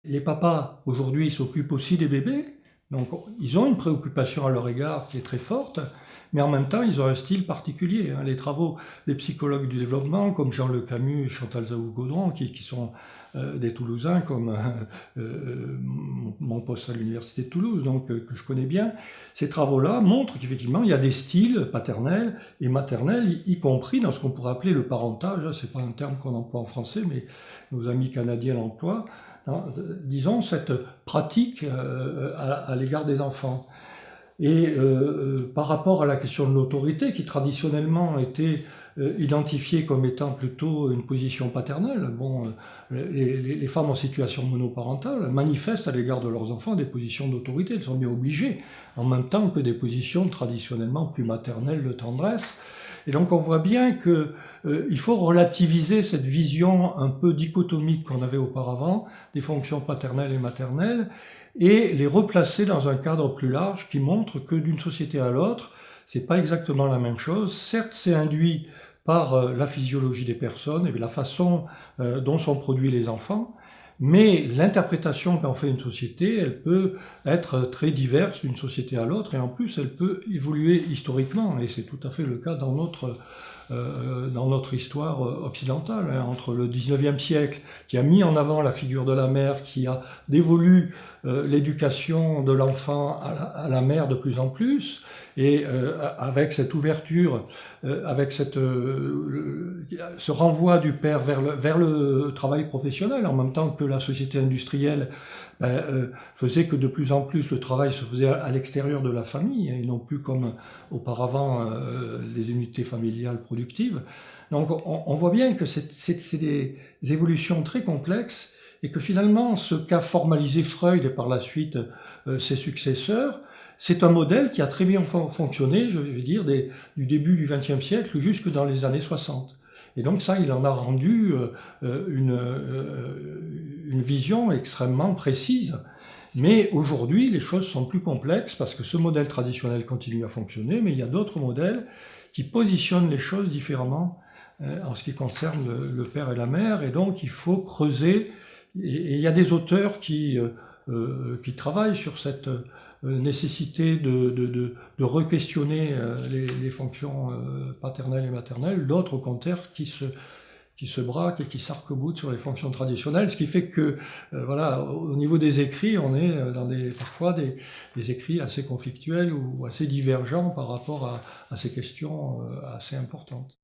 Les papas, aujourd'hui, s'occupent aussi des bébés, donc ils ont une préoccupation à leur égard qui est très forte, mais en même temps, ils ont un style particulier. Les travaux des psychologues du développement, comme Jean Le Camus et Chantal Zaoux-Gaudron, qui sont des Toulousains, comme mon poste à l'Université de Toulouse, donc que je connais bien, ces travaux-là montrent qu'effectivement, il y a des styles paternels et maternels, y compris dans ce qu'on pourrait appeler le parentage. C'est pas un terme qu'on emploie en français, mais nos amis canadiens l'emploient. Disons, cette pratique à l'égard des enfants. Et par rapport à la question de l'autorité, qui traditionnellement était identifiée comme étant plutôt une position paternelle, bon, les femmes en situation monoparentale manifestent à l'égard de leurs enfants des positions d'autorité, elles sont bien obligées, en même temps que des positions traditionnellement plus maternelles de tendresse. Et donc on voit bien qu'il faut relativiser cette vision un peu dichotomique qu'on avait auparavant des fonctions paternelles et maternelles et les replacer dans un cadre plus large qui montre que d'une société à l'autre, c'est pas exactement la même chose. Certes, c'est induit par la physiologie des personnes et la façon dont sont produits les enfants, mais l'interprétation qu'en fait une société, elle peut être très diverse d'une société à l'autre, et en plus elle peut évoluer historiquement, et c'est tout à fait le cas dans notre histoire occidentale, entre le 19e siècle, qui a mis en avant la figure de la mère, qui a dévolu l'éducation de l'enfant à la mère de plus en plus, et avec cette ouverture, avec ce renvoi du père vers le travail professionnel, en même temps que la société industrielle faisait que de plus en plus le travail se faisait à l'extérieur de la famille, et non plus comme auparavant les unités familiales productives. Donc on voit bien que c'est des évolutions très complexes, et que finalement ce qu'a formalisé Freud et par la suite ses successeurs, c'est un modèle qui a très bien fonctionné, je vais dire, du début du XXe siècle jusque dans les années 60. Et donc ça, il en a rendu une vision extrêmement précise. Mais aujourd'hui, les choses sont plus complexes parce que ce modèle traditionnel continue à fonctionner, mais il y a d'autres modèles qui positionnent les choses différemment en ce qui concerne le père et la mère, et donc il faut creuser. Et il y a des auteurs qui travaillent sur cette nécessité de re-questionner les fonctions paternelles et maternelles, d'autres au contraire qui se braquent et qui s'arc-boutent sur les fonctions traditionnelles, ce qui fait que, voilà, au niveau des écrits, on est dans parfois des écrits assez conflictuels ou assez divergents par rapport à ces questions assez importantes.